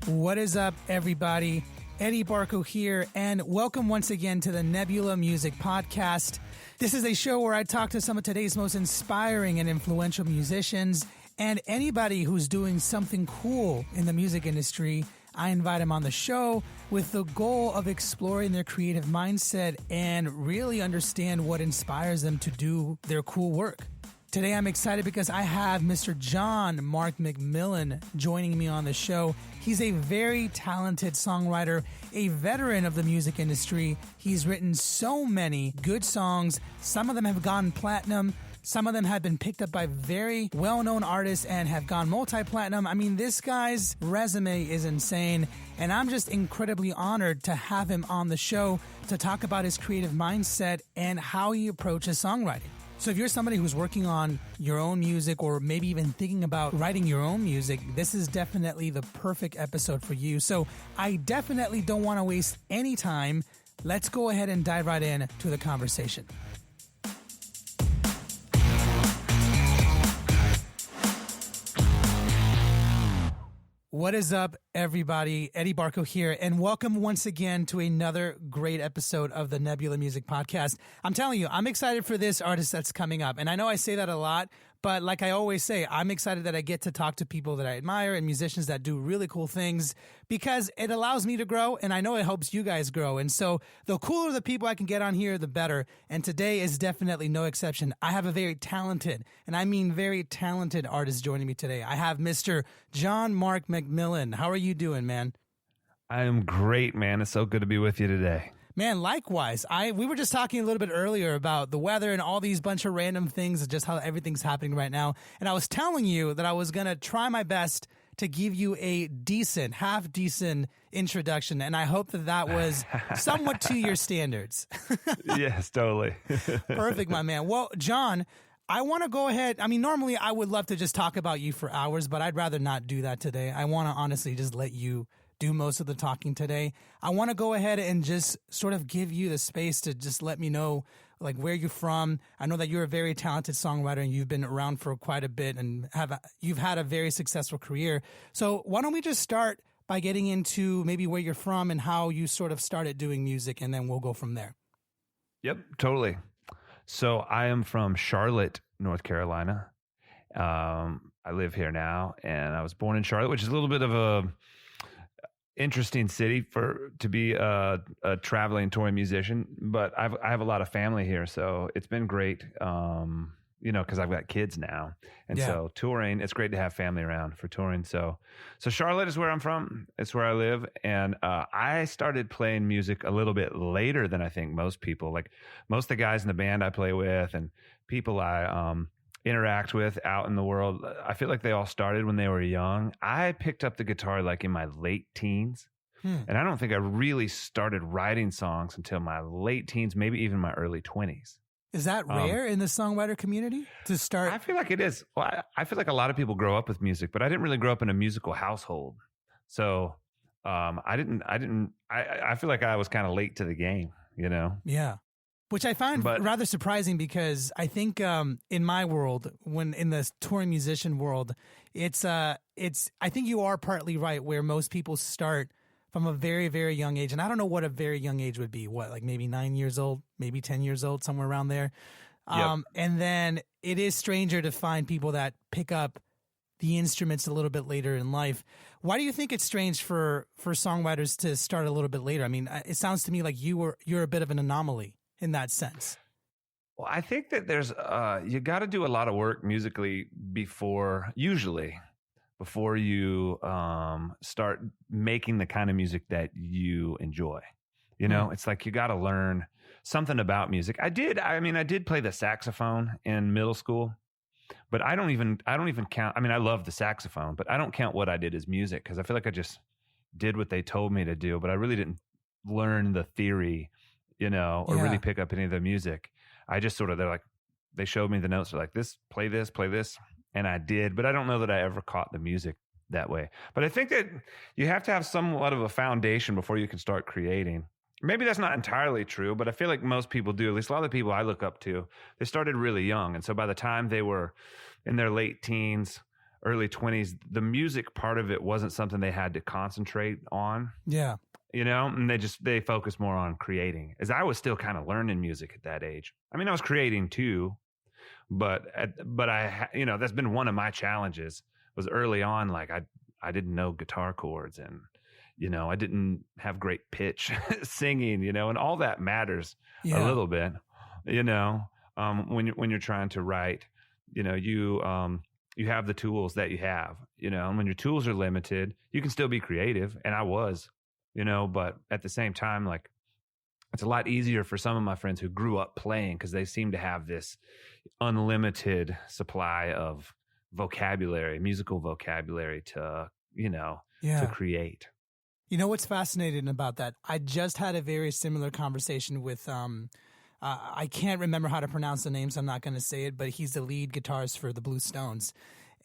What is up, everybody? Eddie Barco here, and welcome once again to the Nebula Music Podcast. This is a show where I talk to some of today's most inspiring and influential musicians, and anybody who's doing something cool in the music industry. I invite them on the show with the goal of exploring their creative mindset and really understand what inspires them to do their cool work. Today I'm excited because I have Mr. John Mark McMillan joining me on the show. He's a very talented songwriter, a veteran of the music industry. He's written so many good songs. Some of them have gone platinum. Some of them have been picked up by very well-known artists and have gone multi-platinum. I mean, this guy's resume is insane, and I'm just incredibly honored to have him on the show to talk about his creative mindset and how he approaches songwriting. So if you're somebody who's working on your own music or maybe even thinking about writing your own music, this is definitely the perfect episode for you. So I definitely don't want to waste any time. Let's go ahead and dive right in to the conversation. What is up, everybody? Eddie Barco here, and welcome once again to another great episode of the Nebula Music Podcast. I'm telling you, I'm excited for this artist that's coming up, and I know I say that a lot, but like I always say, I'm excited that I get to talk to people that I admire and musicians that do really cool things because it allows me to grow, and I know it helps you guys grow. And so the cooler the people I can get on here, the better. And today is definitely no exception. I have a very talented, and I mean very talented artist joining me today. I have Mr. John Mark McMillan. How are you doing, man? I am great, man. It's so good to be with you today. Man, likewise. We were just talking a little bit earlier about the weather and all these bunch of random things, just how everything's happening right now. And I was telling you that I was going to try my best to give you a decent, half-decent introduction, and I hope that that was somewhat to your standards. Yes, totally. Perfect, my man. Well, John, I want to go ahead. I mean, normally I would love to just talk about you for hours, but I'd rather not do that today. I want to honestly just let you do most of the talking today. I want to go ahead and just sort of give you the space to just let me know like where you're from. I know that you're a very talented songwriter and you've been around for quite a bit and you've had a very successful career. So why don't we just start by getting into maybe where you're from and how you sort of started doing music, and then we'll go from there. Yep, totally. So I am from Charlotte, North Carolina. I live here now, and I was born in Charlotte, which is a little bit of a interesting city to be a traveling touring musician. But I have a lot of family here, so it's been great. Because I've got kids now, and so touring, it's great to have family around for touring. So Charlotte is where I'm from. It's where I live, and I started playing music a little bit later than I think most people. Like most of the guys in the band I play with, and people I interact with out in the world, I feel like they all started when they were young. I picked up the guitar like in my late teens, and I don't think I really started writing songs until my late teens, maybe even my early 20s. Is that rare in the songwriter community to start? I feel like it is. Well, I feel like a lot of people grow up with music, but I didn't really grow up in a musical household. So I feel like I was kind of late to the game, you know? Yeah. Which I find rather surprising because I think in my world, when in the touring musician world, it's I think you are partly right where most people start from a very, very young age. And I don't know what a very young age would be. What, like maybe 9 years old, maybe 10 years old, somewhere around there. Yep. And then it is stranger to find people that pick up the instruments a little bit later in life. Why do you think it's strange for songwriters to start a little bit later? I mean, it sounds to me like you're a bit of an anomaly in that sense. Well, I think that there's you got to do a lot of work musically before you start making the kind of music that you enjoy. You know, it's like you got to learn something about music. I did play the saxophone in middle school, but I don't even count. I mean, I love the saxophone, but I don't count what I did as music because I feel like I just did what they told me to do, but I really didn't learn the theory, you know, or really pick up any of the music. I just they showed me the notes. They're like, play this. And I did, but I don't know that I ever caught the music that way. But I think that you have to have somewhat of a foundation before you can start creating. Maybe that's not entirely true, but I feel like most people do. At least a lot of the people I look up to, they started really young. And so by the time they were in their late teens, early 20s, the music part of it wasn't something they had to concentrate on, Yeah. and they focused more on creating, as I was still kind of learning music at that age. I mean, I was creating too, but that's been one of my challenges was early on. Like I didn't know guitar chords, and I didn't have great pitch singing, and all that matters a little bit, when you're trying to write, you have the tools that you have, and when your tools are limited, you can still be creative. And I was, but at the same time, like, it's a lot easier for some of my friends who grew up playing because they seem to have this unlimited supply of musical vocabulary to create. You know what's fascinating about that? I just had a very similar conversation with, I can't remember how to pronounce the name, so I'm not going to say it, but he's the lead guitarist for the Blue Stones.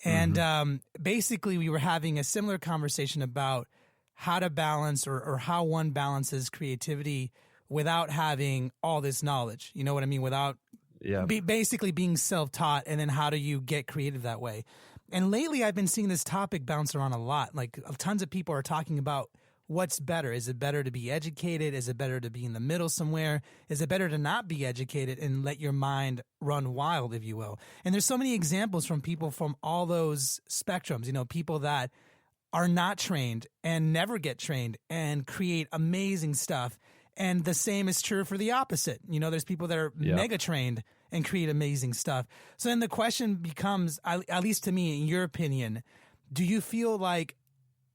And basically we were having a similar conversation about how to balance or how one balances creativity without having all this knowledge. You know what I mean? Without basically being self-taught, and then how do you get creative that way? And lately I've been seeing this topic bounce around a lot. Like, tons of people are talking about what's better. Is it better to be educated? Is it better to be in the middle somewhere? Is it better to not be educated and let your mind run wild, if you will? And there's so many examples from people from all those spectrums, people that are not trained and never get trained and create amazing stuff. And the same is true for the opposite. There's people that are mega trained and create amazing stuff. So then the question becomes, at least to me, in your opinion, do you feel like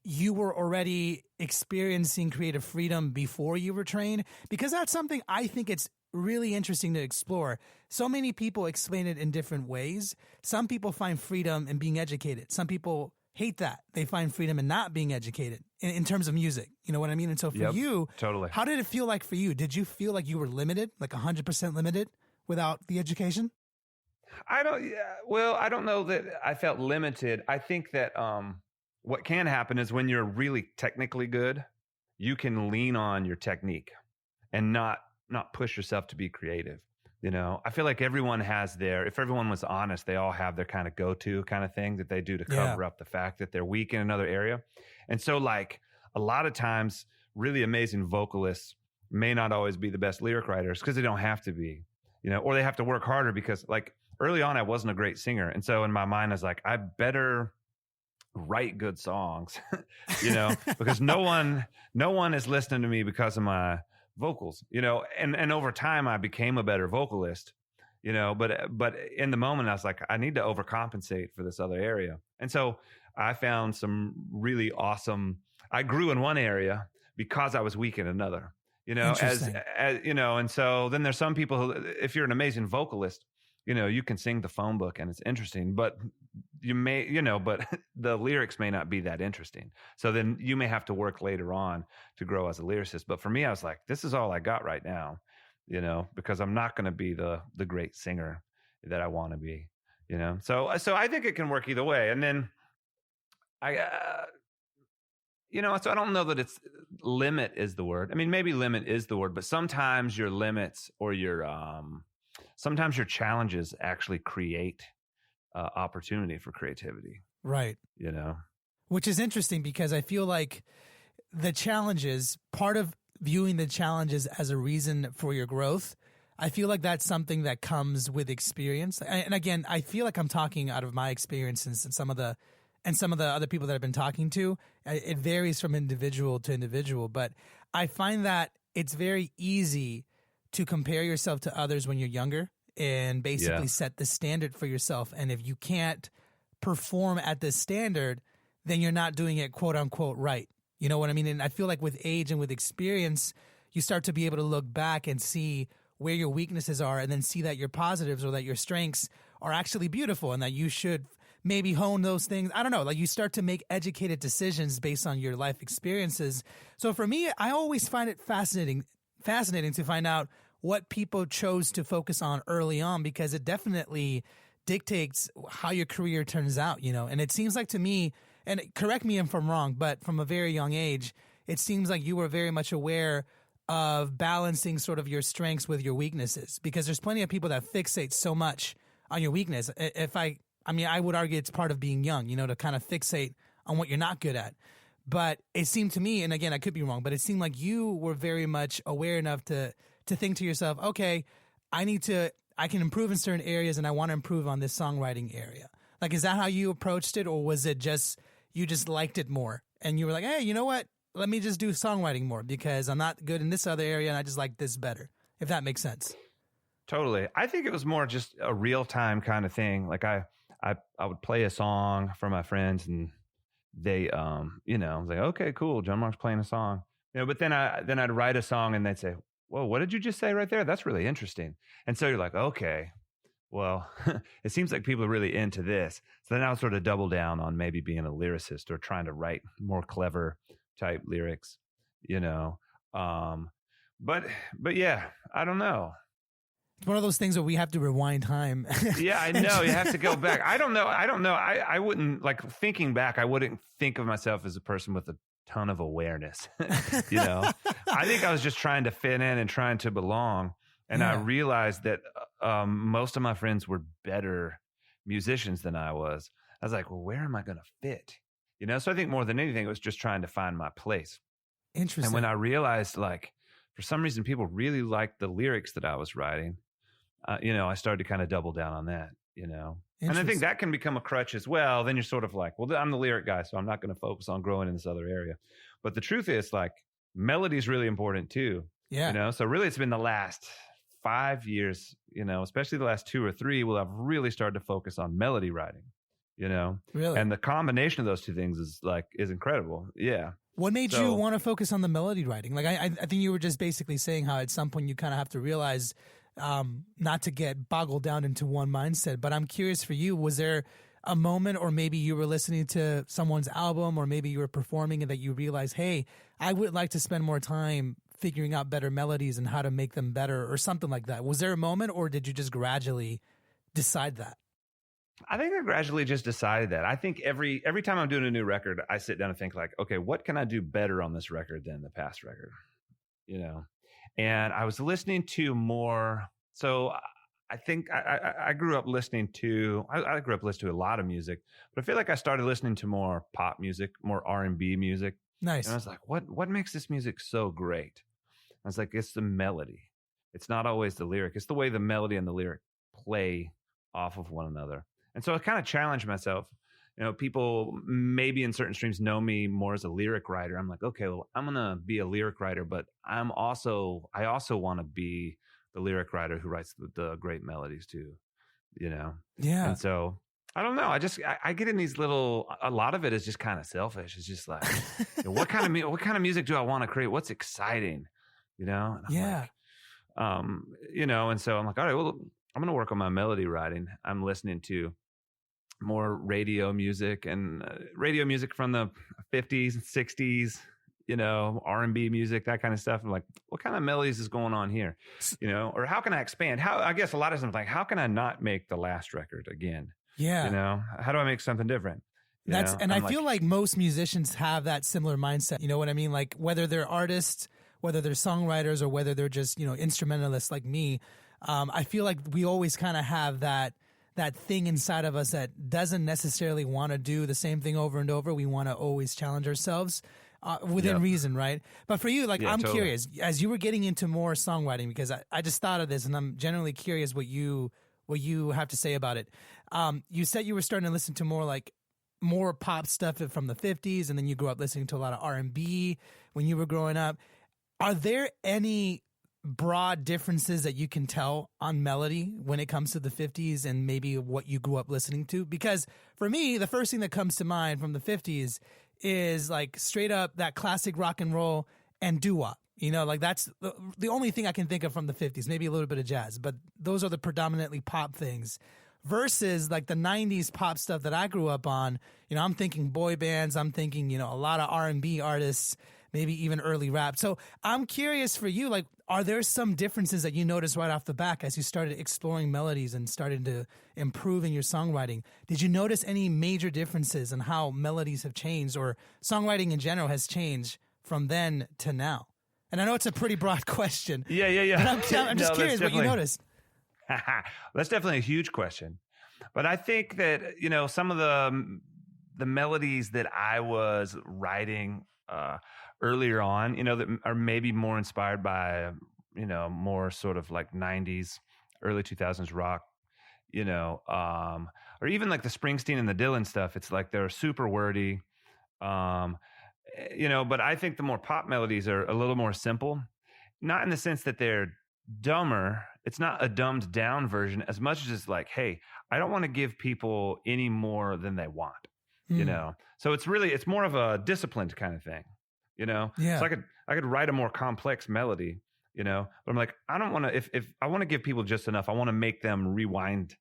you were already experiencing creative freedom before you were trained? Because that's something I think it's really interesting to explore. So many people explain it in different ways. Some people find freedom in being educated. Some people hate that. They find freedom in not being educated in terms of music. You know what I mean? And so for you, totally. How did it feel like for you? Did you feel like you were limited, like 100% limited without the education? I don't know that I felt limited. I think that what can happen is when you're really technically good, you can lean on your technique and not push yourself to be creative. I feel like everyone has if everyone was honest, they all have their kind of go-to kind of thing that they do to cover up the fact that they're weak in another area. And so, like, a lot of times really amazing vocalists may not always be the best lyric writers because they don't have to be, or they have to work harder because, like, early on I wasn't a great singer. And so in my mind I was like, I better write good songs, because no one is listening to me because of my vocals, and over time I became a better vocalist, but in the moment I was like, I need to overcompensate for this other area. And so I found some really awesome, I grew in one area because I was weak in another, as and so then there's some people who, if you're an amazing vocalist, you can sing the phone book and it's interesting, but you may, but the lyrics may not be that interesting. So then you may have to work later on to grow as a lyricist. But for me, I was like, this is all I got right now, because I'm not going to be the great singer that I want to be, So I think it can work either way. And then so I don't know that it's limit is the word. I mean, maybe limit is the word, but sometimes your limits or sometimes your challenges actually create opportunity for creativity. Right. Which is interesting because I feel like the challenges, part of viewing the challenges as a reason for your growth, I feel like that's something that comes with experience. And again, I feel like I'm talking out of my experiences and some of the other people that I've been talking to. It varies from individual to individual, but I find that it's very easy to compare yourself to others when you're younger and basically set the standard for yourself. And if you can't perform at this standard, then you're not doing it quote unquote right. You know what I mean? And I feel like with age and with experience, you start to be able to look back and see where your weaknesses are and then see that your positives or that your strengths are actually beautiful and that you should maybe hone those things. I don't know, like you start to make educated decisions based on your life experiences. So for me, I always find it fascinating to find out what people chose to focus on early on, because it definitely dictates how your career turns out, and it seems like to me, and correct me if I'm wrong, but from a very young age, it seems like you were very much aware of balancing sort of your strengths with your weaknesses, because there's plenty of people that fixate so much on your weakness. If I I mean, I would argue it's part of being young, to kind of fixate on what you're not good at. But it seemed to me, and again, I could be wrong, but it seemed like you were very much aware enough to think to yourself, okay, I can improve in certain areas and I want to improve on this songwriting area. Like, is that how you approached it, or was it just, you just liked it more and you were like, hey, you know what? Let me just do songwriting more because I'm not good in this other area and I just like this better, if that makes sense. Totally. I think it was more just a real time kind of thing. Like I would play a song for my friends and they, I was like, okay, cool. John Mark's playing a song, but then I'd write a song and they'd say, whoa, what did you just say right there? That's really interesting. And so you're like, okay, well, it seems like people are really into this. So then I would sort of double down on maybe being a lyricist or trying to write more clever type lyrics, but yeah, I don't know. It's one of those things where we have to rewind time. Yeah, I know. You have to go back. I don't know. I wouldn't, like, thinking back, I wouldn't think of myself as a person with a ton of awareness. I think I was just trying to fit in and trying to belong. And I realized that most of my friends were better musicians than I was. I was like, well, where am I going to fit? So I think more than anything, it was just trying to find my place. Interesting. And when I realized, like, for some reason, people really liked the lyrics that I was writing, I started to kind of double down on that, And I think that can become a crutch as well. Then you're sort of like, well, I'm the lyric guy, so I'm not going to focus on growing in this other area. But the truth is, like, melody is really important too. Yeah. So really, it's been the last 5 years, especially the last 2 or 3, I've really started to focus on melody writing, Really? And the combination of those two things is incredible. Yeah. What made you want to focus on the melody writing? Like, I think you were just basically saying how at some point you kind of have to realize not to get boggled down into one mindset. But I'm curious for you, was there a moment, or maybe you were listening to someone's album, or maybe you were performing and that you realized, hey, I would like to spend more time figuring out better melodies and how to make them better, or something like that? Was there a moment, or did you just gradually decide that? I think I gradually just decided that. I think every time I'm doing a new record, I sit down and think, like, okay, what can I do better on this record than the past record? And I was listening to more. So I think I grew up listening to, I grew up listening to a lot of music, but I feel like I started listening to more pop music, more R&B music. Nice. And I was like, what makes this music so great? I was like, it's the melody. It's not always the lyric. It's the way the melody and the lyric play off of one another. And so I kind of challenged myself. People maybe in certain streams know me more as a lyric writer. I'm like, okay, well, I'm going to be a lyric writer, but I also want to be the lyric writer who writes the great melodies too, Yeah. And so I don't know. I get in these a lot of it is just kind of selfish. It's just like, what kind of music do I want to create? What's exciting, And I'm like, and so I'm like, all right, well, I'm going to work on my melody writing. I'm listening to more radio music and radio music from the 50s and 60s, R&B music, that kind of stuff. I'm like, what kind of melodies is going on here? Or how can I expand? I guess a lot of times, like, how can I not make the last record again? Yeah. How do I make something different? I feel like most musicians have that similar mindset. You know what I mean? Like, whether they're artists, whether they're songwriters, or whether they're just, instrumentalists like me, I feel like we always kind of have that thing inside of us that doesn't necessarily want to do the same thing over and over. We want to always challenge ourselves within reason, right? But for you, like, I'm totally curious, as you were getting into more songwriting, because I just thought of this, and I'm generally curious what you have to say about it. You said you were starting to listen to more pop stuff from the 50s, and then you grew up listening to a lot of R&B when you were growing up. Are there any broad differences that you can tell on melody when it comes to the 50s and maybe what you grew up listening to? Because for me, the first thing that comes to mind from the 50s is like straight up that classic rock and roll and doo-wop. Like that's the only thing I can think of from the 50s, maybe a little bit of jazz, but those are the predominantly pop things. Versus like the 90s pop stuff that I grew up on, I'm thinking boy bands, I'm thinking, a lot of R&B artists, maybe even early rap. So I'm curious for you, like, are there some differences that you noticed right off the bat as you started exploring melodies and started to improve in your songwriting? Did you notice any major differences in how melodies have changed, or songwriting in general has changed from then to now? And I know it's a pretty broad question. Yeah. But I'm just curious what you noticed. That's definitely a huge question. But I think that, some of the melodies that I was writing earlier on, that are maybe more inspired by, more sort of like 90s, early 2000s rock, or even like the Springsteen and the Dylan stuff. It's like they're super wordy, but I think the more pop melodies are a little more simple, not in the sense that they're dumber. It's not a dumbed down version as much as it's like, hey, I don't want to give people any more than they want, So it's more of a disciplined kind of thing, Yeah. So I could write a more complex melody, but I'm like, I don't want to, if I want to give people just enough, I want to make them rewind,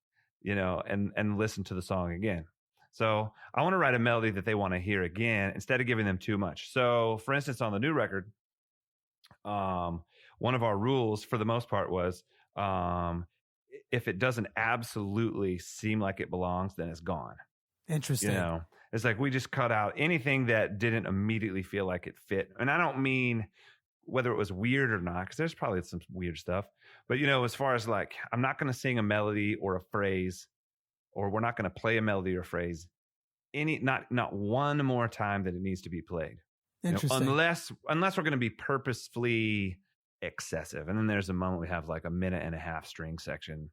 and listen to the song again. So I want to write a melody that they want to hear again instead of giving them too much. So for instance, on the new record, one of our rules for the most part was, if it doesn't absolutely seem like it belongs, then it's gone. Interesting. It's like we just cut out anything that didn't immediately feel like it fit. And I don't mean whether it was weird or not, because there's probably some weird stuff. But, as far as like, I'm not going to sing a melody or a phrase, or we're not going to play a melody or phrase not one more time that it needs to be played. Interesting. Unless we're going to be purposefully excessive. And then there's a moment we have like a minute and a half string section,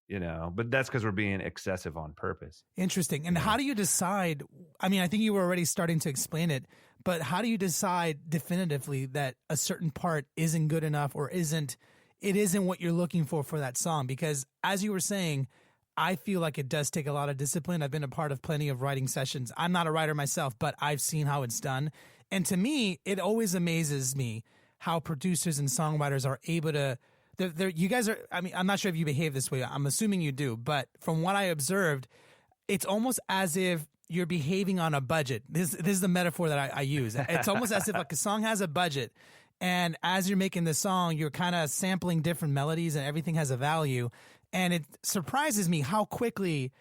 but that's because we're being excessive on purpose. Interesting. And how do you decide? I mean, I think you were already starting to explain it, but how do you decide definitively that a certain part isn't good enough or isn't what you're looking for that song? Because as you were saying, I feel like it does take a lot of discipline. I've been a part of plenty of writing sessions. I'm not a writer myself, but I've seen how it's done. And to me, it always amazes me how producers and songwriters are able to, you guys are, I mean, I'm not sure if you behave this way. I'm assuming you do, but from what I observed, it's almost as if you're behaving on a budget. This is the metaphor that I use. It's almost as if like a song has a budget, and as you're making the song, you're kind of sampling different melodies and everything has a value. And it surprises me how quickly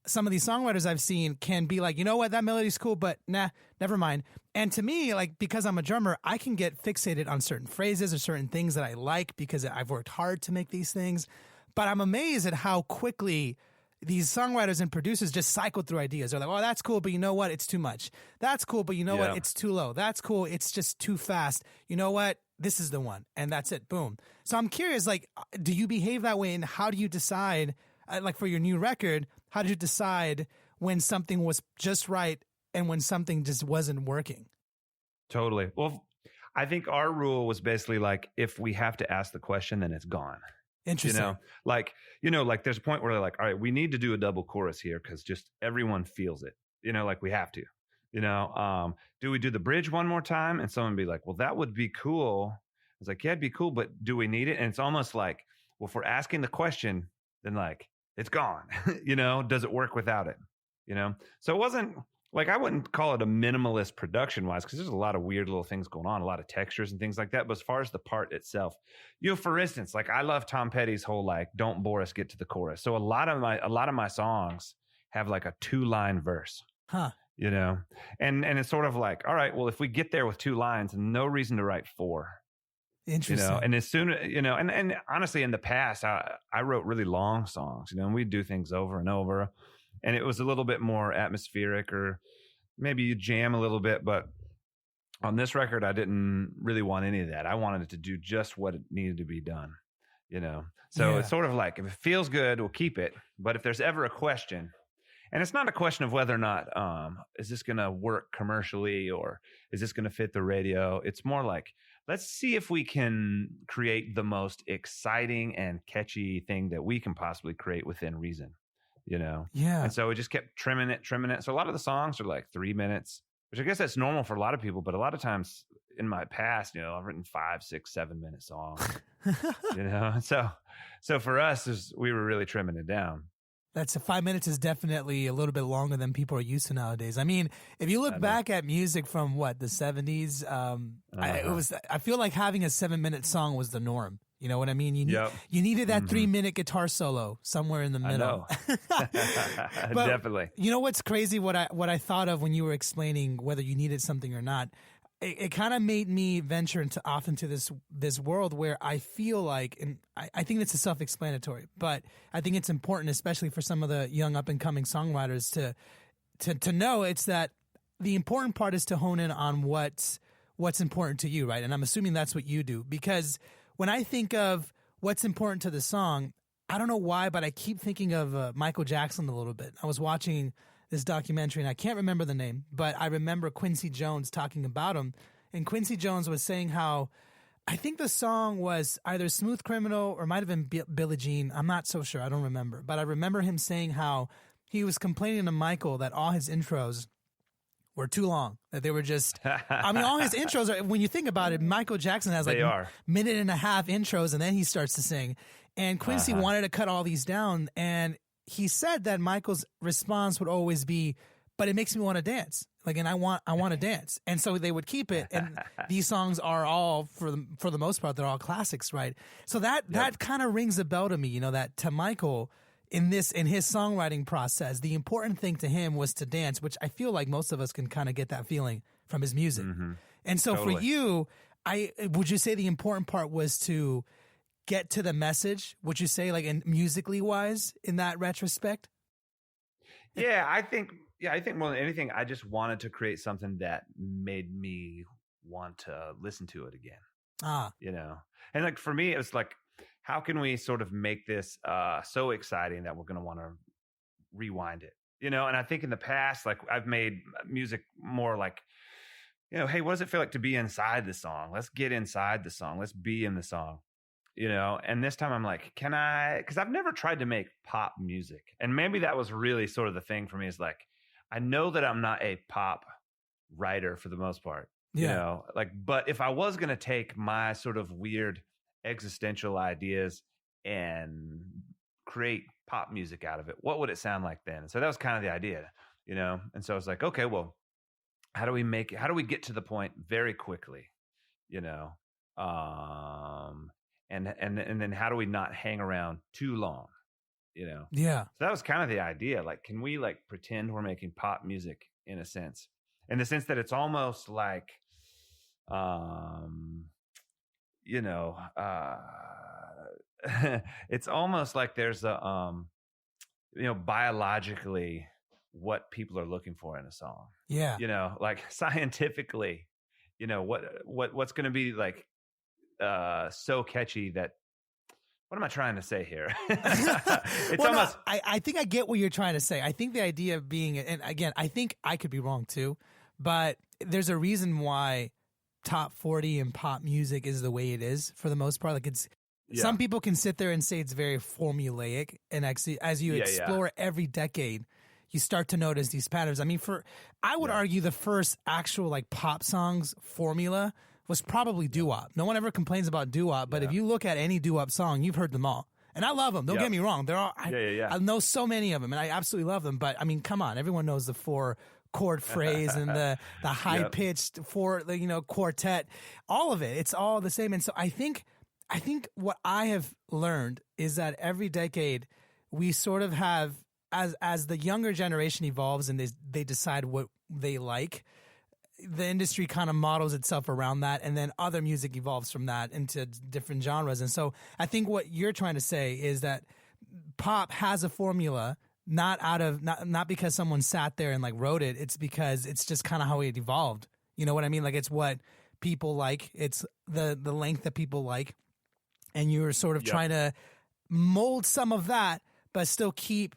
some of these songwriters I've seen can be like, you know what, that melody's cool, but nah, never mind. And to me, like, because I'm a drummer, I can get fixated on certain phrases or certain things that I like because I've worked hard to make these things. But I'm amazed at how quickly these songwriters and producers just cycle through ideas. They're like, oh, that's cool, but you know what? It's too much. That's cool, but you know what? It's too low. That's cool. It's just too fast. You know what? This is the one. And that's it. Boom. So I'm curious, like, do you behave that way? And how do you decide, like for your new record, how did you decide when something was just right and when something just wasn't working? Totally. Well, I think our rule was basically like, if we have to ask the question, then it's gone. Interesting. Like there's a point where they're like, all right, we need to do a double chorus here because just everyone feels it, like we have to, do we do the bridge one more time? And someone be like, well, that would be cool. I was like, yeah, it'd be cool, but do we need it? And it's almost like, well, if we're asking the question, then like, it's gone, does it work without it? So it wasn't like, I wouldn't call it a minimalist production wise, because there's a lot of weird little things going on, a lot of textures and things like that. But as far as the part itself, for instance, like I love Tom Petty's whole, like, don't bore us, get to the chorus. So a lot of my songs have like a 2-line verse, and it's sort of like, all right, well, if we get there with 2 lines, no reason to write 4. Interesting. And as soon, and honestly, in the past, I wrote really long songs, and we'd do things over and over, and it was a little bit more atmospheric, or maybe you jam a little bit. But on this record, I didn't really want any of that. I wanted it to do just what it needed to be done, So It's sort of like, if it feels good, we'll keep it. But if there's ever a question, and it's not a question of whether or not, is this going to work commercially, or is this going to fit the radio? It's more like, let's see if we can create the most exciting and catchy thing that we can possibly create within reason, Yeah. And so we just kept trimming it. So a lot of the songs are like 3 minutes, which I guess that's normal for a lot of people. But a lot of times in my past, I've written 5, 6, 7 minute songs, So for us, we were really trimming it down. That's 5 minutes is definitely a little bit longer than people are used to nowadays. I mean, if you look back at music from the 70s, I feel like having a 7-minute song was the norm. You know what I mean? You needed that 3-minute guitar solo somewhere in the middle. Definitely. You know what's crazy? What I thought of when you were explaining whether you needed something or not. it kind of made me venture off into this world where I feel like, and I think it's self-explanatory, but I think it's important, especially for some of the young up and coming songwriters to know it's that the important part is to hone in on what's important to you, right? And I'm assuming that's what you do, because when I think of what's important to the song, I don't know why, but I keep thinking of Michael Jackson a little bit. I was watching this documentary, and I can't remember the name, but I remember Quincy Jones talking about him. And Quincy Jones was saying how, I think the song was either Smooth Criminal or might have been Billie Jean. I'm not so sure. I don't remember. But I remember him saying how he was complaining to Michael that all his intros were too long, that they were just, I mean, all his intros are, when you think about it, Michael Jackson has like minute and a half intros, and then he starts to sing. And Quincy wanted to cut all these down, and he said that Michael's response would always be, but it makes me want to dance. Like, and I want to dance. And so they would keep it. And these songs are all, for the most part, they're all classics, right? So that kind of rings a bell to me, you know, that to Michael in his songwriting process, the important thing to him was to dance, which I feel like most of us can kind of get that feeling from his music. Mm-hmm. And so for you, would you say the important part was to get to the message? Would you say, like, in musically wise, in that retrospect? Yeah, I think more than anything, I just wanted to create something that made me want to listen to it again. You know, and like for me, it was like, how can we sort of make this so exciting that we're going to want to rewind it? You know, and I think in the past, like I've made music more like, you know, hey, what does it feel like to be inside the song? Let's get inside the song. Let's be in the song. You know, and this time I'm like, because I've never tried to make pop music. And maybe that was really sort of the thing for me, is like, I know that I'm not a pop writer for the most part, you know, like, but if I was going to take my sort of weird existential ideas and create pop music out of it, what would it sound like then? And so that was kind of the idea, you know? And so I was like, okay, well, how do we get to the point very quickly, you know? And then how do we not hang around too long, you know? Yeah. So that was kind of the idea. Like, can we like pretend we're making pop music in a sense, in the sense that it's almost like, you know, it's almost like there's a, you know, biologically what people are looking for in a song. Yeah. You know, like scientifically, you know, what's going to be like, so catchy that, what am I trying to say here? It's well, almost. No, I think I get what you're trying to say. I think the idea of being, and again, I think I could be wrong too, but there's a reason why top 40 and pop music is the way it is for the most part. Like it's, some people can sit there and say it's very formulaic, and actually, as you explore every decade, you start to notice these patterns. I mean, I would argue the first actual like pop songs formula was probably doo-wop. No one ever complains about doo-wop, but if you look at any doo-wop song, you've heard them all. And I love them. Don't get me wrong. They're all, I know so many of them, and I absolutely love them. But I mean, come on, everyone knows the 4-chord phrase and the high-pitched quartet. All of it. It's all the same. And so I think what I have learned is that every decade we sort of have, as the younger generation evolves and they decide what they like, the industry kind of models itself around that, and then other music evolves from that into different genres. And so I think what you're trying to say is that pop has a formula, not because someone sat there and like wrote it. It's because it's just kind of how it evolved. You know what I mean? Like it's what people like. It's the length that people like. And you're sort of trying to mold some of that, but still keep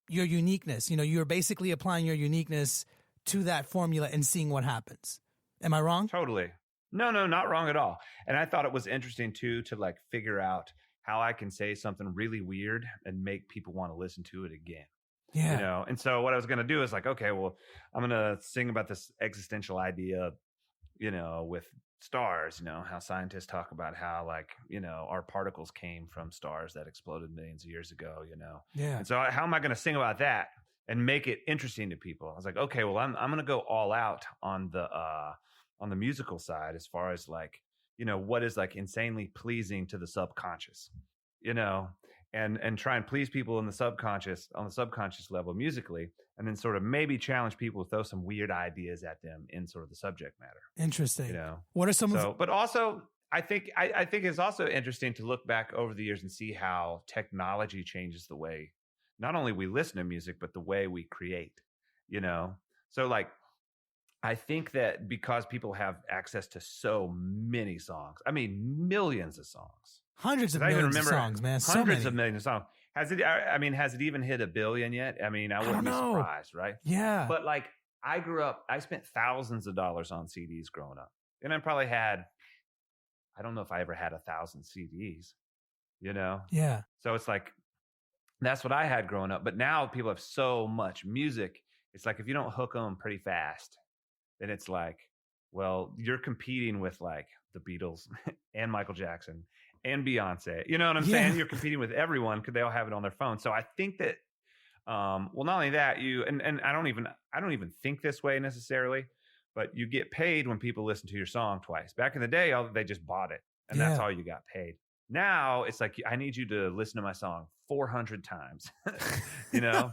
your uniqueness. You know, you're basically applying your uniqueness to that formula and seeing what happens. Am I wrong? Totally. No, not wrong at all. And I thought it was interesting too, to like figure out how I can say something really weird and make people want to listen to it again. Yeah. You know, and so what I was going to do is like, okay, well, I'm going to sing about this existential idea, you know, with stars, you know, how scientists talk about how, like, you know, our particles came from stars that exploded millions of years ago, you know. Yeah. And so how am I going to sing about that and make it interesting to people? I was like, okay, well, I'm going to go all out on the musical side, as far as like, you know, what is like insanely pleasing to the subconscious, you know, and try and please people on the subconscious level musically, and then sort of maybe challenge people to throw some weird ideas at them in sort of the subject matter. Interesting. You know, what are some of but also I think it's also interesting to look back over the years and see how technology changes the way not only we listen to music, but the way we create, you know? So like, I think that because people have access to so many songs, I mean, millions of songs, hundreds of millions of songs, man, hundreds of millions of songs. Has it even hit 1 billion yet? I mean, I wouldn't be surprised, right? Yeah. But like, I spent thousands of dollars on CDs growing up, and I probably had, I don't know if I ever had 1,000 CDs, you know? Yeah. So it's like, that's what I had growing up. But now people have so much music. It's like, if you don't hook them pretty fast, then it's like, well, you're competing with like the Beatles and Michael Jackson and Beyonce. You know what I'm saying? You're competing with everyone because they all have it on their phone. So I think that, well, not only that, and I don't even think this way necessarily, but you get paid when people listen to your song twice. Back in the day, they just bought it, and that's all you got paid. Now it's like, I need you to listen to my song 400 times, you know?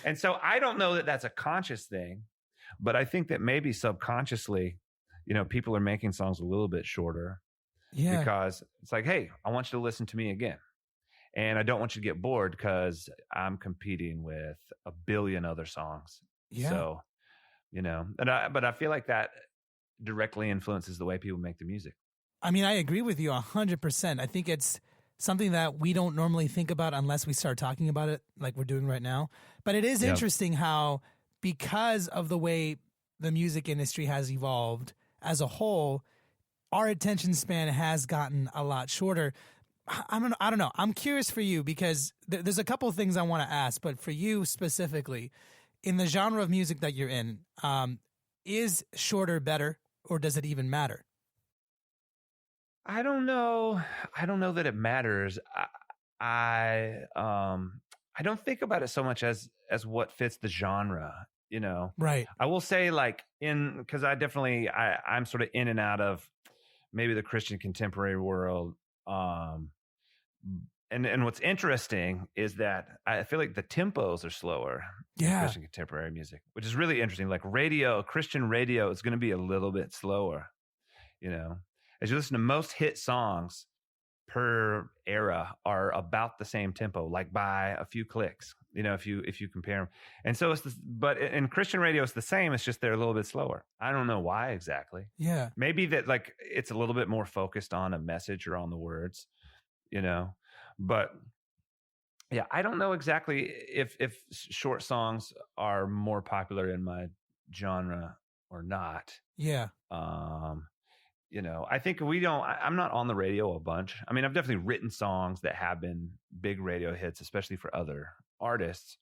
And so I don't know that that's a conscious thing, but I think that maybe subconsciously, you know, people are making songs a little bit shorter because it's like, hey, I want you to listen to me again. And I don't want you to get bored because I'm competing with 1 billion other songs. Yeah. So, you know, but I feel like that directly influences the way people make the music. I mean, I agree with you 100%. I think it's something that we don't normally think about unless we start talking about it like we're doing right now. But it is interesting how, because of the way the music industry has evolved as a whole, our attention span has gotten a lot shorter. I don't know. I'm curious for you because there's a couple of things I want to ask, but for you specifically, in the genre of music that you're in, is shorter better, or does it even matter? I don't know. I don't know that it matters. I don't think about it so much as what fits the genre, you know? Right. I will say, like, because I'm sort of in and out of maybe the Christian contemporary world. And what's interesting is that I feel like the tempos are slower in Christian contemporary music, which is really interesting. Like Christian radio is going to be a little bit slower, you know? As you listen to most hit songs per era are about the same tempo, like by a few clicks, you know, if you compare them. And so but in Christian radio, it's the same. It's just they're a little bit slower. I don't know why exactly. Yeah. Maybe that like it's a little bit more focused on a message or on the words, you know, but yeah, I don't know exactly if short songs are more popular in my genre or not. Yeah. You know, I think I'm not on the radio a bunch. I mean, I've definitely written songs that have been big radio hits, especially for other artists.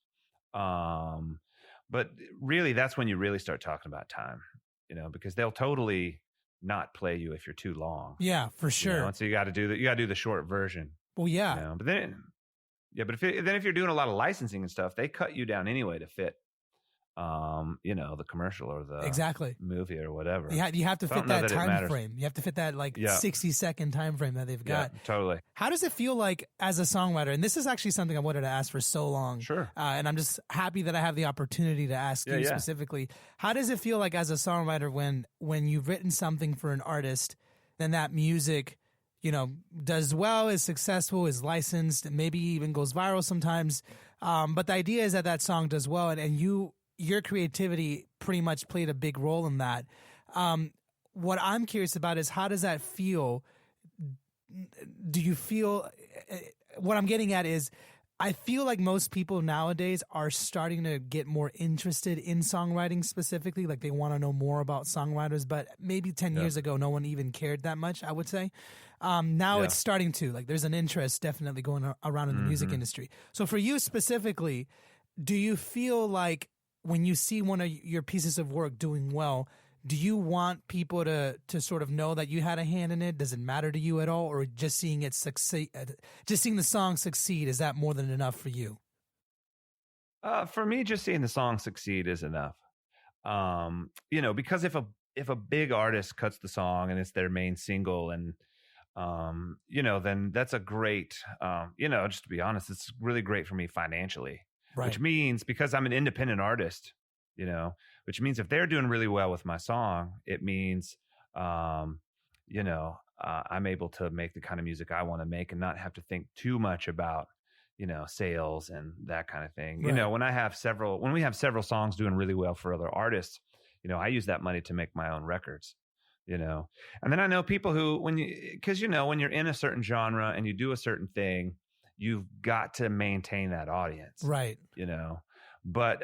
But really, that's when you really start talking about time, you know, because they'll totally not play you if you're too long. Yeah, for sure. You know? And so you got to do the short version. Well, yeah. You know? But then if you're doing a lot of licensing and stuff, they cut you down anyway to fit you know, the commercial or the movie or whatever. You have to fit that time frame. You have to fit that 60-second time frame that they've got. Yeah, totally. How does it feel like as a songwriter? And this is actually something I wanted to ask for so long. Sure. And I'm just happy that I have the opportunity to ask you specifically. How does it feel like as a songwriter when you've written something for an artist, then that music, you know, does well, is successful, is licensed, and maybe even goes viral sometimes. But the idea is that song does well, and your creativity pretty much played a big role in that. What I'm curious about is, how does that feel? Do you feel, what I'm getting at is, I feel like most people nowadays are starting to get more interested in songwriting specifically. Like they want to know more about songwriters, but maybe 10 years ago, no one even cared that much, I would say. Now it's starting to, like, there's an interest definitely going around in the music industry. So for you specifically, do you feel like when you see one of your pieces of work doing well, do you want people to sort of know that you had a hand in it? Does it matter to you at all? Or just seeing it succeed, just seeing the song succeed, is that more than enough for you? For me, just seeing the song succeed is enough. You know, because if a big artist cuts the song and it's their main single, and then that's a great, just to be honest, it's really great for me financially, Right. which means because I'm an independent artist, which means if they're doing really well with my song, it means, I'm able to make the kind of music I want to make and not have to think too much about, sales and that kind of thing. Right. When we have several songs doing really well for other artists, I use that money to make my own records, and then I know people who, when you're in a certain genre and you do a certain thing, you've got to maintain that audience. Right. But,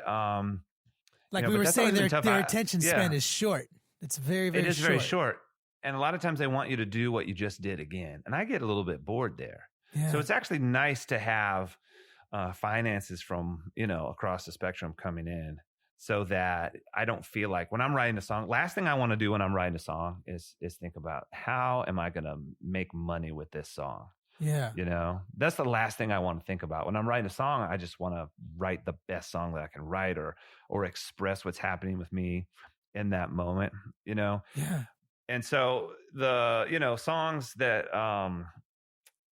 like we were saying, their attention span is short. It's very, very short. It is very short. And a lot of times they want you to do what you just did again. And I get a little bit bored there. Yeah. So it's actually nice to have finances from, across the spectrum coming in so that I don't feel like when I'm writing a song, last thing I want to do when I'm writing a song is think about how am I going to make money with this song? Yeah. That's the last thing I want to think about. When I'm writing a song, I just want to write the best song that I can write or express what's happening with me in that moment, Yeah. And so the, songs that,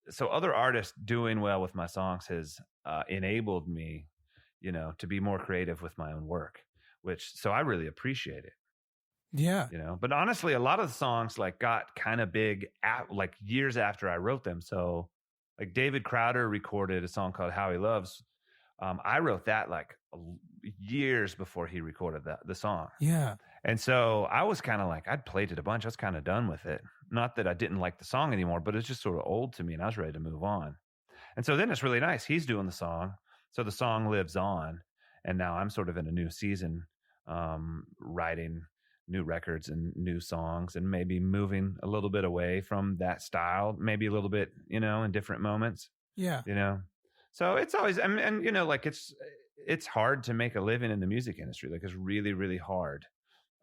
so other artists doing well with my songs has enabled me, to be more creative with my own work, so I really appreciate it. Yeah. But honestly, a lot of the songs got kind of big years after I wrote them. So like David Crowder recorded a song called How He Loves. I wrote that years before he recorded the song. Yeah. And so I was kind of I'd played it a bunch. I was kind of done with it. Not that I didn't like the song anymore, but it's just sort of old to me and I was ready to move on. And so then it's really nice. He's doing the song. So the song lives on. And now I'm sort of in a new season, writing new records and new songs and maybe moving a little bit away from that style, maybe a little bit, in different moments. Yeah. So it's always, and it's hard to make a living in the music industry. It's really, really hard.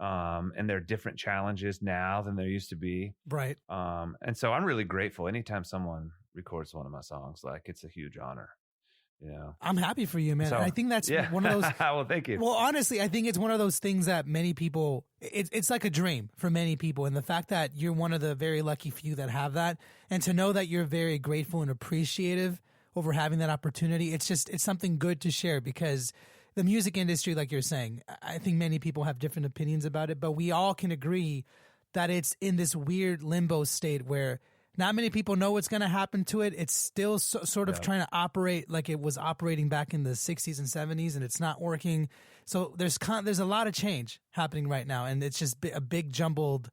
And there are different challenges now than there used to be. Right. And so I'm really grateful anytime someone records one of my songs. It's a huge honor. I'm happy for you, man. So, and I think that's one of those. Well, thank you. Well, honestly, I think it's one of those things that many people, it's like a dream for many people. And the fact that you're one of the very lucky few that have that, and to know that you're very grateful and appreciative over having that opportunity, it's something good to share because the music industry, like you're saying, I think many people have different opinions about it, but we all can agree that it's in this weird limbo state where not many people know what's going to happen to it. It's still sort of trying to operate like it was operating back in the 60s and 70s, and it's not working. So there's a lot of change happening right now, and it's just a big jumbled,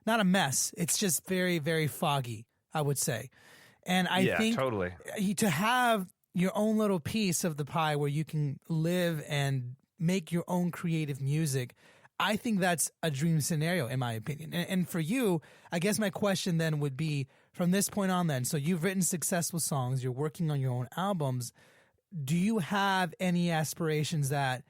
not a mess. It's just very, very foggy, I would say. And I think totally. To have your own little piece of the pie where you can live and make your own creative music, I think that's a dream scenario, in my opinion. And for you, I guess my question then would be, from this point on then, so you've written successful songs, you're working on your own albums. Do you have any aspirations that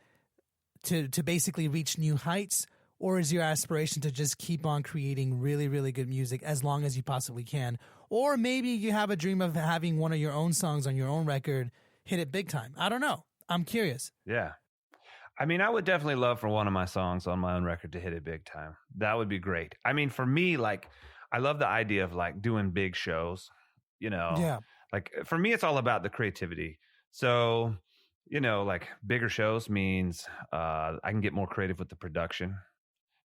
to basically reach new heights? Or is your aspiration to just keep on creating really, really good music as long as you possibly can? Or maybe you have a dream of having one of your own songs on your own record hit it big time. I don't know. I'm curious. Yeah. I mean, I would definitely love for one of my songs on my own record to hit it big time. That would be great. I mean, for me, I love the idea of doing big shows, Yeah. For me, it's all about the creativity. So, bigger shows means I can get more creative with the production.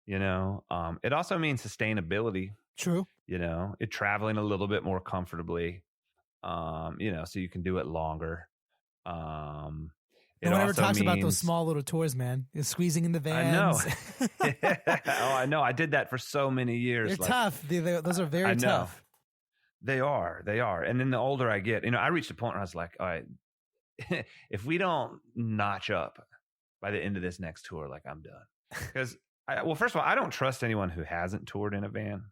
It also means sustainability. True. It traveling a little bit more comfortably, so you can do it longer. No one ever talks about those small little tours, man. You're squeezing in the vans. I know. Oh, I know. I did that for so many years. They're tough. Those are very tough. They are. And then the older I get, I reached a point where I was like, all right, if we don't notch up by the end of this next tour, I'm done. Because, first of all, I don't trust anyone who hasn't toured in a van.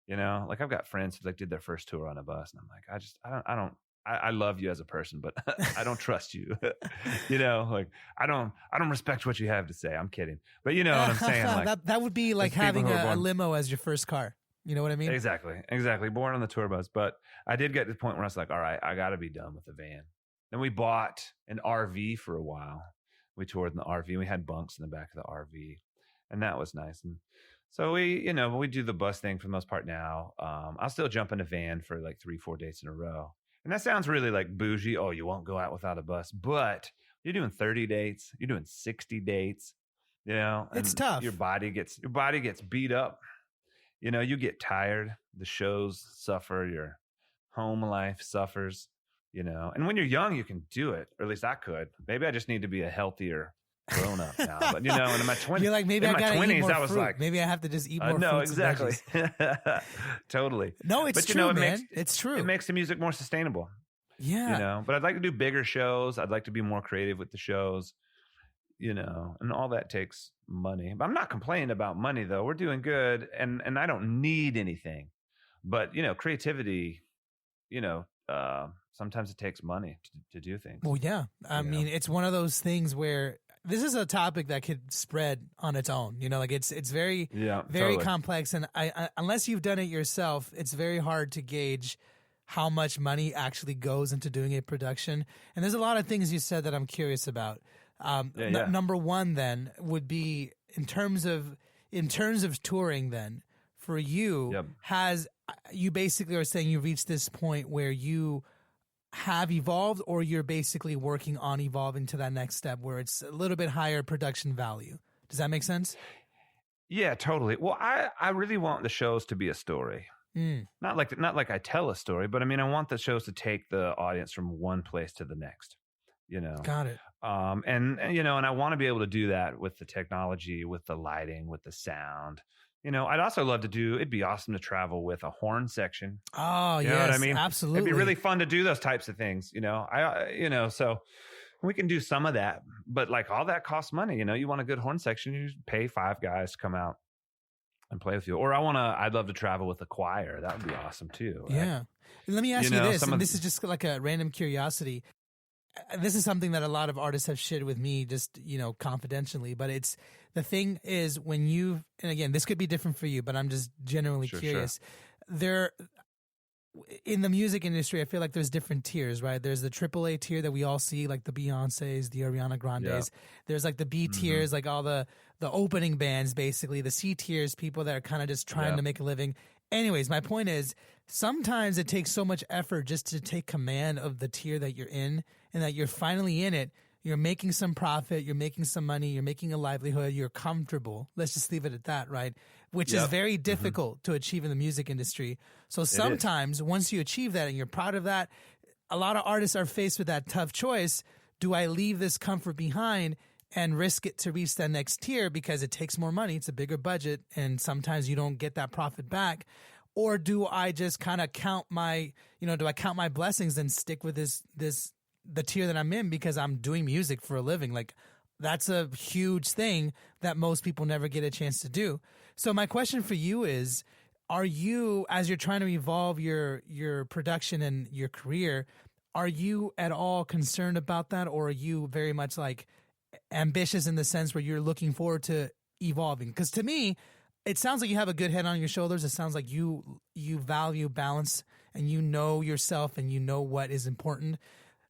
I've got friends who did their first tour on a bus, and I'm like, I love you as a person, but I don't trust you. I don't respect what you have to say. I'm kidding, but you know what I'm saying. That would be like having a limo as your first car. You know what I mean? Exactly. Born on the tour bus, but I did get to the point where I was like, all right, I got to be done with the van. Then we bought an RV for a while. We toured in the RV. We had bunks in the back of the RV, and that was nice. And So we do the bus thing for the most part now. I'll still jump in a van for like 3-4 dates in a row. And that sounds really like bougie. Oh, you won't go out without a bus. But you're doing 30 dates. You're doing 60 dates. It's tough. Your body gets beat up. You get tired. The shows suffer. Your home life suffers. And when you're young, you can do it. Or at least I could. Maybe I just need to be a healthier grown up now. But and in my 20s, you're like, maybe I gotta eat more I was fruit. like, maybe I have to just eat more. No, fruits exactly. and veggies. Totally. No, it's true, man. It's true. It makes the music more sustainable. Yeah. But I'd like to do bigger shows. I'd like to be more creative with the shows. And all that takes money. But I'm not complaining about money though. We're doing good, and I don't need anything. But creativity, sometimes it takes money to do things. Well, yeah. I mean, it's one of those things where this is a topic that could spread on its own. Like it's very, very totally. complex. And I unless you've done it yourself, it's very hard to gauge how much money actually goes into doing a production. And there's a lot of things you said that I'm curious about. Number one then would be in terms of touring then for you, you basically are saying you reached this point where you have evolved, or you're basically working on evolving to that next step where it's a little bit higher production value. Does that make sense? Yeah, totally. Well, I really want the shows to be a story. Not like I tell a story, but I mean, I want the shows to take the audience from one place to the next, Got it. And I want to be able to do that with the technology, with the lighting, with the sound. I'd also love to it'd be awesome to travel with a horn section. Oh, you know what I yes, mean? absolutely. It'd be really fun to do those types of things, so we can do some of that, but like all that costs money. You want a good horn section, you pay 5 guys to come out and play with you. Or I'd love to travel with a choir. That would be awesome too. Right? Yeah. Let me ask you this, and this is just like a random curiosity. This is something that a lot of artists have shared with me just, confidentially, but the thing is and again, this could be different for you, but I'm just generally curious. Sure. In the music industry, I feel like there's different tiers, right? There's the AAA tier that we all see, like the Beyoncés, the Ariana Grandes. Yeah. There's like the B tiers, like all the opening bands, basically. The C tiers, people that are kind of just trying to make a living. Anyways, my point is, sometimes it takes so much effort just to take command of the tier that you're in, and that you're finally in it. You're making some profit, you're making some money, you're making a livelihood, you're comfortable. Let's just leave it at that, right? Which is very difficult to achieve in the music industry. So sometimes once you achieve that and you're proud of that, a lot of artists are faced with that tough choice. Do I leave this comfort behind and risk it to reach that next tier because it takes more money, it's a bigger budget, and sometimes you don't get that profit back? Or do I just kind of count my blessings and stick with the tier that I'm in because I'm doing music for a living? Like, that's a huge thing that most people never get a chance to do. So my question for you is, are you, as you're trying to evolve your production and your career, are you at all concerned about that? Or are you very much like ambitious in the sense where you're looking forward to evolving? Because to me, it sounds like you have a good head on your shoulders. It sounds like you value balance, and you know yourself, and you know what is important.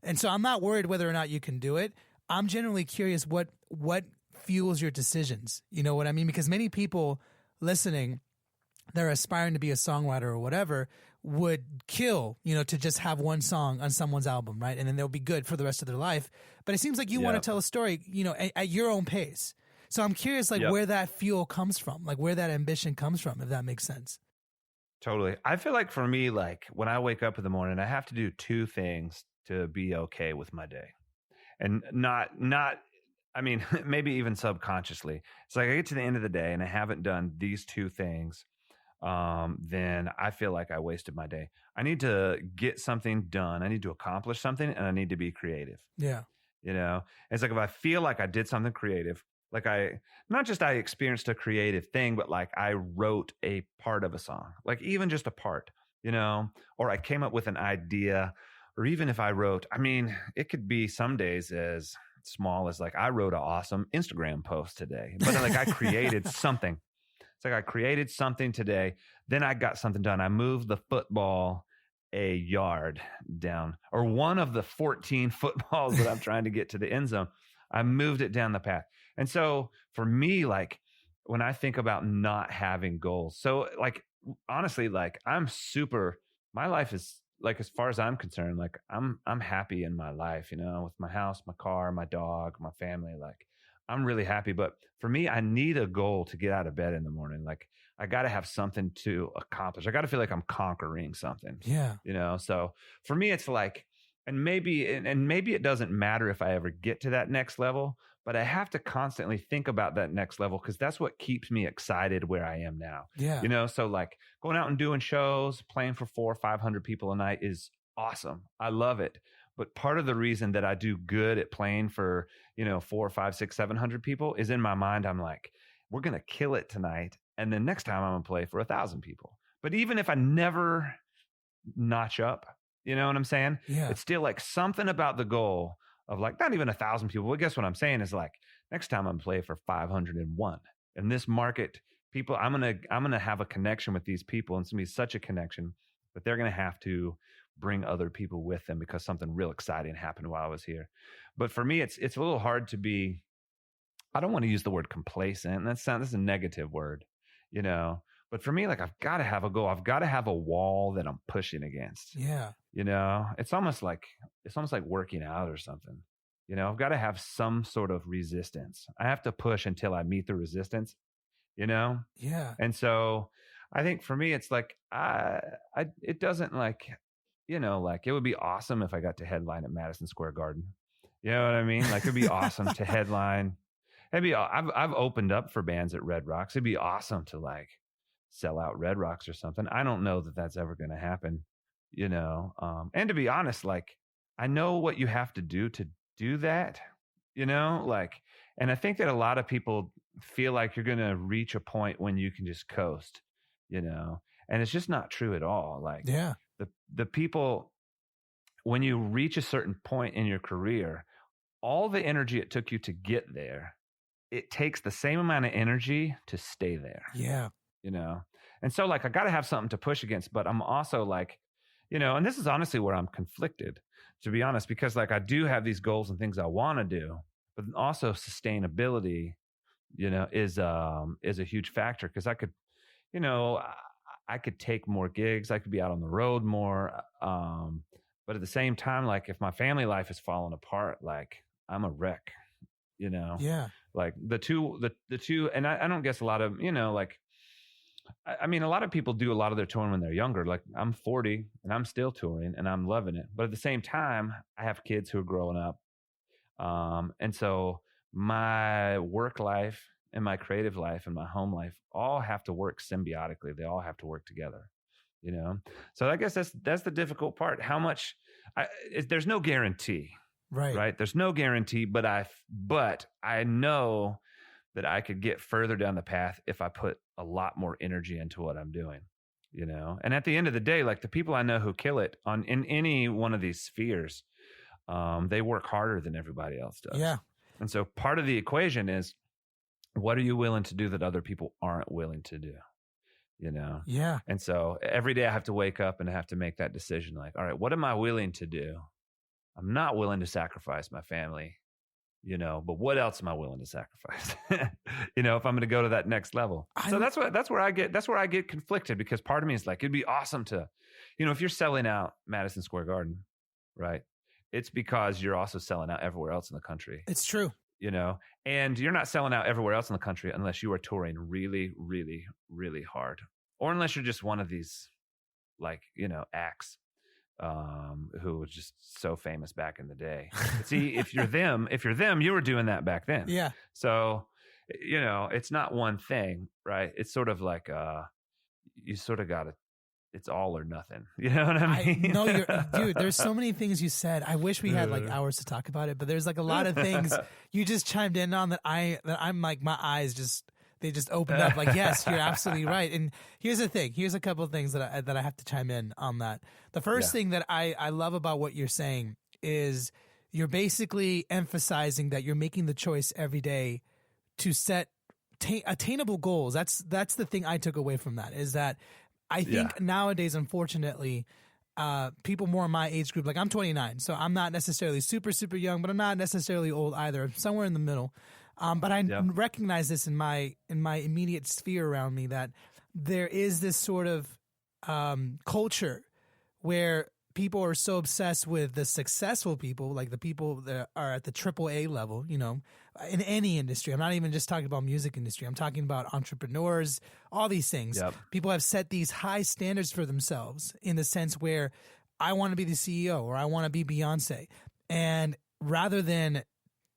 And so I'm not worried whether or not you can do it. I'm generally curious what fuels your decisions. You know what I mean? Because many people listening, they're aspiring to be a songwriter or whatever, would kill, to just have one song on someone's album, right? And then they'll be good for the rest of their life. But it seems like you want to tell a story, at your own pace. So I'm curious, where that fuel comes from, like where that ambition comes from, if that makes sense. Totally. I feel like for me, like when I wake up in the morning, I have to do 2 things to be okay with my day. And not, I mean, maybe even subconsciously. It's like I get to the end of the day and I haven't done these 2 things. Then I feel like I wasted my day. I need to get something done. I need to accomplish something, and I need to be creative. Yeah. It's like if I feel like I did something creative, like I experienced a creative thing, but like I wrote a part of a song, like even just a part, or I came up with an idea, or even if I wrote, it could be some days as small as like I wrote an awesome Instagram post today, but like I created something. It's like I created something today. Then I got something done. I moved the football a yard down, or one of the 14 footballs that I'm trying to get to the end zone. I moved it down the path. And so for me, like when I think about not having goals. So like honestly, like my life is like, as far as I'm concerned, like I'm happy in my life, with my house, my car, my dog, my family. Like I'm really happy. But for me, I need a goal to get out of bed in the morning. Like I got to have something to accomplish. I got to feel like I'm conquering something. Yeah. So for me, it's like, and maybe it doesn't matter if I ever get to that next level, but I have to constantly think about that next level because that's what keeps me excited where I am now. Yeah. So like going out and doing shows, playing for 400 or 500 people a night is awesome. I love it. But part of the reason that I do good at playing for, 4, 5, 6, 700 people is in my mind. I'm like, we're going to kill it tonight. And then next time I'm going to play for 1,000 people. But even if I never notch up, you know what I'm saying? Yeah. It's still like something about the goal of like, not even 1,000 people. But guess what I'm saying is like, next time I'm play for 501 in this market, people, I'm going to have a connection with these people. And it's going to be such a connection that they're going to have to bring other people with them because something real exciting happened while I was here. But for me, it's a little hard to be, I don't want to use the word complacent. That's a negative word, but for me, like I've got to have a goal. I've got to have a wall that I'm pushing against. Yeah. It's almost like working out or something. I've got to have some sort of resistance. I have to push until I meet the resistance, Yeah. And so I think for me, it's like, it doesn't like, like it would be awesome if I got to headline at Madison Square Garden. You know what I mean? Like it'd be awesome to headline. I've opened up for bands at Red Rocks. It'd be awesome to like sell out Red Rocks or something. I don't know that that's ever going to happen, and to be honest, like I know what you have to do that, like, and I think that a lot of people feel like you're going to reach a point when you can just coast, and it's just not true at all. Like yeah. the people, when you reach a certain point in your career, all the energy it took you to get there, it takes the same amount of energy to stay there. Yeah. And so like, I got to have something to push against, but I'm also like, and this is honestly where I'm conflicted, to be honest, because like I do have these goals and things I want to do, but also sustainability, is a huge factor. Cause I could, I could take more gigs. I could be out on the road more. But at the same time, like if my family life is falling apart, like I'm a wreck, Yeah. like the two, and I don't guess a lot of, like, I mean, a lot of people do a lot of their touring when they're younger. Like I'm 40 and I'm still touring and I'm loving it. But at the same time, I have kids who are growing up. And so my work life and my creative life and my home life all have to work symbiotically. They all have to work together, So I guess that's the difficult part. How much there's no guarantee, right? There's no guarantee, but I know that I could get further down the path if I put a lot more energy into what I'm doing, and at the end of the day, like the people I know who kill it in any one of these spheres, they work harder than everybody else does. Yeah. And so part of the equation is, what are you willing to do that other people aren't willing to do? Yeah. And so every day I have to wake up and I have to make that decision. Like, all right, what am I willing to do? I'm not willing to sacrifice my family, but what else am I willing to sacrifice? If I'm going to go to that next level. So that's where I get conflicted, because part of me is like, it'd be awesome to, if you're selling out Madison Square Garden, right? It's because you're also selling out everywhere else in the country. It's true. And you're not selling out everywhere else in the country unless you are touring really, really, really hard, or unless you're just one of these, like, acts who was just so famous back in the day. But see, if you're them, you were doing that back then. Yeah. So, it's not one thing, right? It's sort of like, you sort of got to, it's all or nothing. You know what I mean? No, dude, there's so many things you said. I wish we had like hours to talk about it, but there's like a lot of things you just chimed in on that I'm like, my eyes just opened up. Like, yes, you're absolutely right. And here's the thing. Here's a couple of things that I have to chime in on that. The first thing that I love about what you're saying is you're basically emphasizing that you're making the choice every day to set attainable goals. That's the thing I took away from that, is that I think nowadays, unfortunately, people more in my age group, like I'm 29, so I'm not necessarily super, super young, but I'm not necessarily old either. I'm somewhere in the middle. But I Yeah. recognize this in my immediate sphere around me, that there is this sort of culture where people are so obsessed with the successful people, like the people that are at the AAA level, you know, in any industry. I'm not even just talking about music industry. I'm talking about entrepreneurs, all these things. Yep. People have set these high standards for themselves in the sense where I want to be the CEO or I want to be Beyonce. And rather than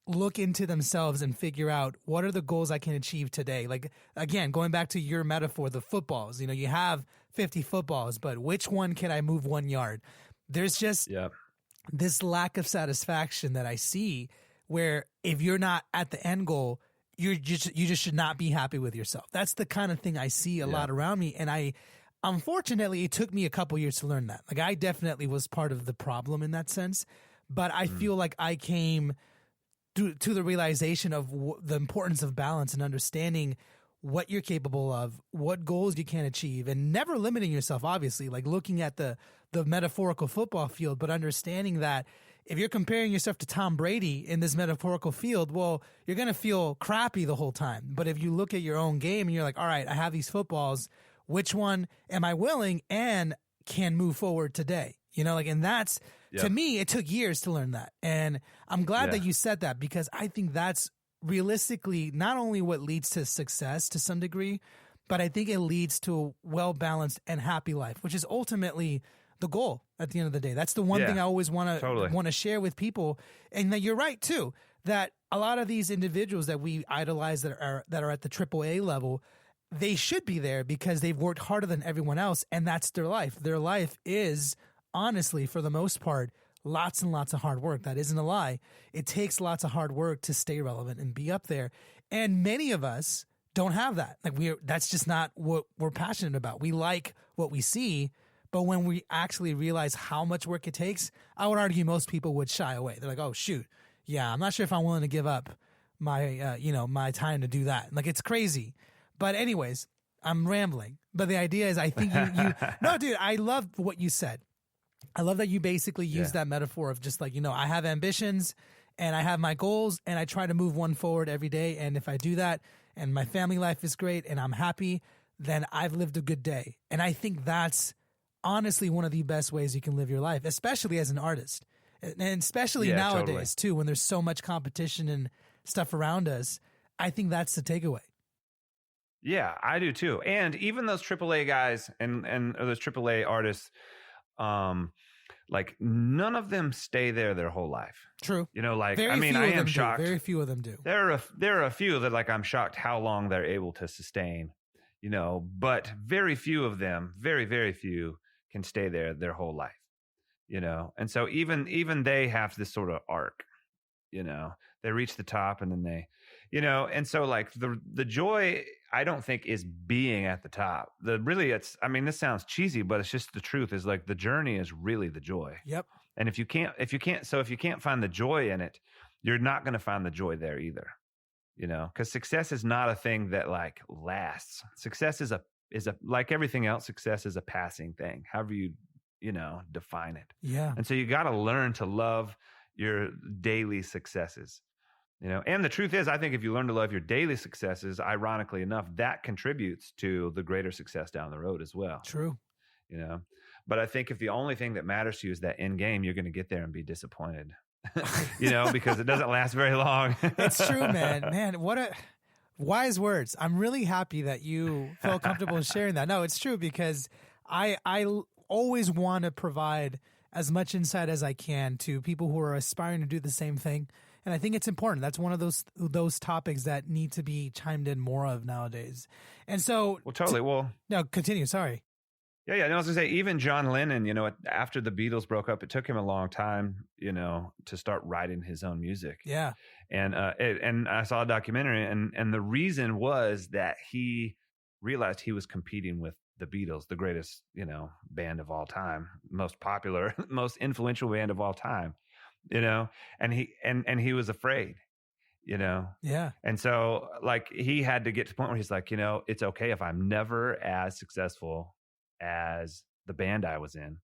look into themselves and figure out what are the goals I can achieve today. Like, again, going back to your metaphor, the footballs, you know, you have 50 footballs, but which one can I move 1 yard? There's just this lack of satisfaction that I see, where if you're not at the end goal, you just should not be happy with yourself. That's the kind of thing I see a lot around me. And unfortunately, it took me a couple years to learn that. Like, I definitely was part of the problem in that sense, but I feel like I came to the realization of the importance of balance and understanding what you're capable of, what goals you can achieve, and never limiting yourself, obviously, like looking at the metaphorical football field, but understanding that if you're comparing yourself to Tom Brady in this metaphorical field, well, you're going to feel crappy the whole time. But if you look at your own game and you're like, all right, I have these footballs, which one am I willing and can move forward today? You know, like, and that's, to me, it took years to learn that. And I'm glad that you said that, because I think that's realistically not only what leads to success to some degree, but I think it leads to a well-balanced and happy life, which is ultimately the goal at the end of the day. That's the one thing I always want to share with people. And that you're right too, that a lot of these individuals that we idolize that are at the AAA level, they should be there because they've worked harder than everyone else, and that's their life. Their life is, honestly, for the most part, lots and lots of hard work. That isn't a lie. It takes lots of hard work to stay relevant and be up there. And many of us don't have that. Like, that's just not what we're passionate about. We like what we see, but when we actually realize how much work it takes, I would argue most people would shy away. They're like, oh shoot, yeah, I'm not sure if I'm willing to give up my my time to do that. Like, it's crazy. But anyways, I'm rambling. But the idea is, I think you no, dude, I love what you said. I love that you basically use that metaphor of just like, you know, I have ambitions and I have my goals and I try to move one forward every day. And if I do that and my family life is great and I'm happy, then I've lived a good day. And I think that's honestly one of the best ways you can live your life, especially as an artist. And especially nowadays too, when there's so much competition and stuff around us. I think that's the takeaway. Yeah, I do too. And even those AAA guys and those AAA artists, like, none of them stay there their whole life. True. You know, like, Very I mean, few I of am them do. shocked. Very few of them do. There are a few that, like, I'm shocked how long they're able to sustain, you know, but very few of them, very, very few, can stay there their whole life, you know. And so even they have this sort of arc, you know. They reach the top and then they, you know, and so, like, the joy, I don't think, is being at the top. I mean, this sounds cheesy, but it's just the truth, is like the journey is really the joy. Yep. And if you can't find the joy in it, you're not going to find the joy there either, you know, because success is not a thing that, like, lasts. Success is a like everything else, success is a passing thing, however you know, define it. Yeah. And so you got to learn to love your daily successes. You know, and the truth is, I think if you learn to love your daily successes, ironically enough, that contributes to the greater success down the road as well. True. You know, but I think if the only thing that matters to you is that end game, you're going to get there and be disappointed, you know, because it doesn't last very long. It's true, man. Man, what a wise words. I'm really happy that you feel comfortable sharing that. No, it's true, because I always want to provide as much insight as I can to people who are aspiring to do the same thing. And I think it's important. That's one of those topics that need to be chimed in more of nowadays. And so, well, totally. No, continue. Sorry. Yeah. And I was gonna say, even John Lennon, you know, after the Beatles broke up, it took him a long time, you know, to start writing his own music. Yeah. And I saw a documentary, and the reason was that he realized he was competing with the Beatles, the greatest, you know, band of all time, most popular, most influential band of all time. You know, and he was afraid, you know? Yeah. And so, like, he had to get to the point where he's like, you know, it's okay if I'm never as successful as the band I was in.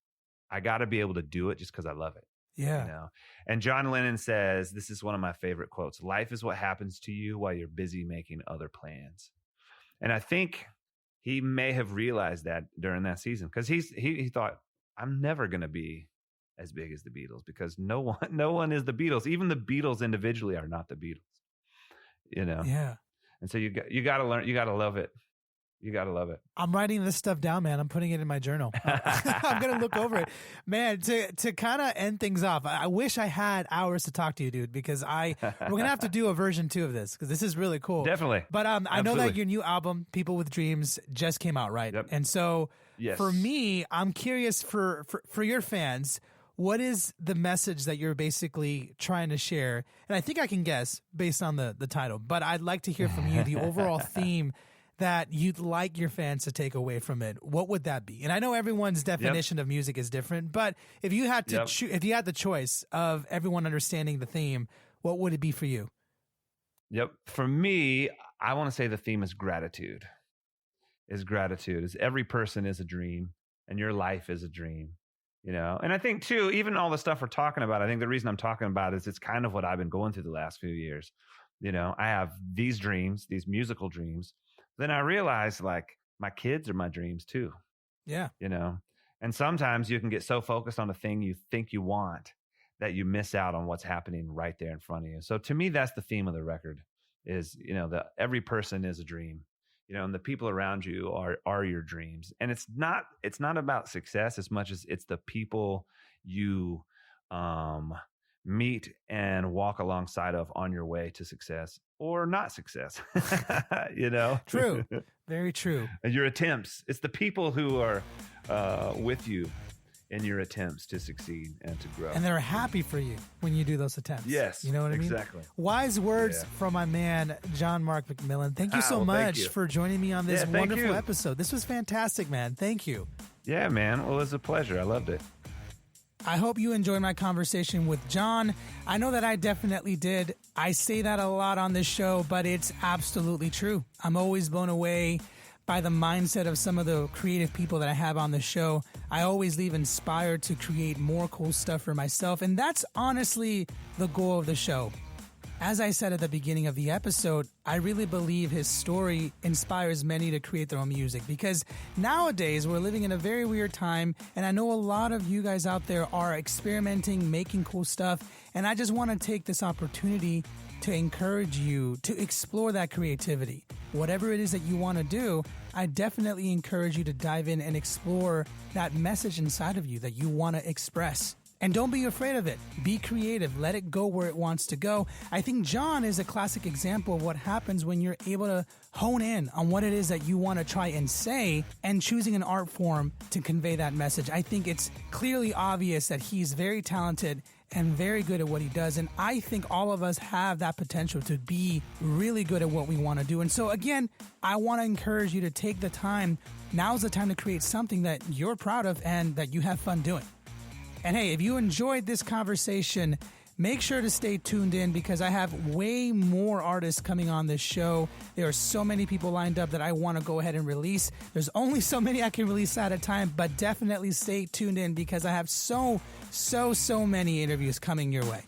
I got to be able to do it just because I love it. Yeah. You know, and John Lennon says, this is one of my favorite quotes: "Life is what happens to you while you're busy making other plans." And I think he may have realized that during that season, because he thought, I'm never going to be as big as the Beatles, because no one is the Beatles. Even the Beatles individually are not the Beatles, you know? Yeah. And so you got to learn, you got to love it. You got to love it. I'm writing this stuff down, man. I'm putting it in my journal. I'm going to look over it. Man, to kind of end things off, I wish I had hours to talk to you, dude, because we're going to have to do a version 2 of this, because this is really cool. Definitely. But I know that your new album, People with Dreams, just came out, right? Yep. And so Yes. for me, I'm curious for your fans, what is the message that you're basically trying to share? And I think I can guess based on the title, but I'd like to hear from you the overall theme that you'd like your fans to take away from it. What would that be? And I know everyone's definition of music is different, but if you had to if you had the choice of everyone understanding the theme, what would it be for you? Yep. For me, I want to say the theme is gratitude. Is every person is a dream, and your life is a dream, you know? And I think too, even all the stuff we're talking about, I think the reason I'm talking about is it's kind of what I've been going through the last few years. You know, I have these dreams, these musical dreams. Then I realized, like, my kids are my dreams too. Yeah. You know, and sometimes you can get so focused on the thing you think you want that you miss out on what's happening right there in front of you. So to me, that's the theme of the record is, you know, every person is a dream, you know, and the people around you are your dreams. And it's not about success as much as it's the people you, meet and walk alongside of on your way to success or not success, you know? True. Very true. And your attempts. It's the people who are with you in your attempts to succeed and to grow. And they're happy for you when you do those attempts. Yes. You know what I mean? Exactly. Wise words from my man, John Mark McMillan. Thank you so much for joining me on this wonderful episode. This was fantastic, man. Thank you. Yeah, man. Well, it was a pleasure. I loved it. I hope you enjoyed my conversation with John. I know that I definitely did. I say that a lot on this show, but it's absolutely true. I'm always blown away by the mindset of some of the creative people that I have on the show. I always leave inspired to create more cool stuff for myself, and that's honestly the goal of the show. As I said at the beginning of the episode, I really believe his story inspires many to create their own music, because nowadays we're living in a very weird time, and I know a lot of you guys out there are experimenting, making cool stuff, and I just want to take this opportunity to encourage you to explore that creativity. Whatever it is that you want to do, I definitely encourage you to dive in and explore that message inside of you that you want to express. And don't be afraid of it. Be creative. Let it go where it wants to go. I think John is a classic example of what happens when you're able to hone in on what it is that you want to try and say and choosing an art form to convey that message. I think it's clearly obvious that he's very talented and very good at what he does. And I think all of us have that potential to be really good at what we want to do. And so again, I want to encourage you to take the time. Now's the time to create something that you're proud of and that you have fun doing. And hey, if you enjoyed this conversation, make sure to stay tuned in, because I have way more artists coming on this show. There are so many people lined up that I want to go ahead and release. There's only so many I can release at a time, but definitely stay tuned in, because I have so many interviews coming your way.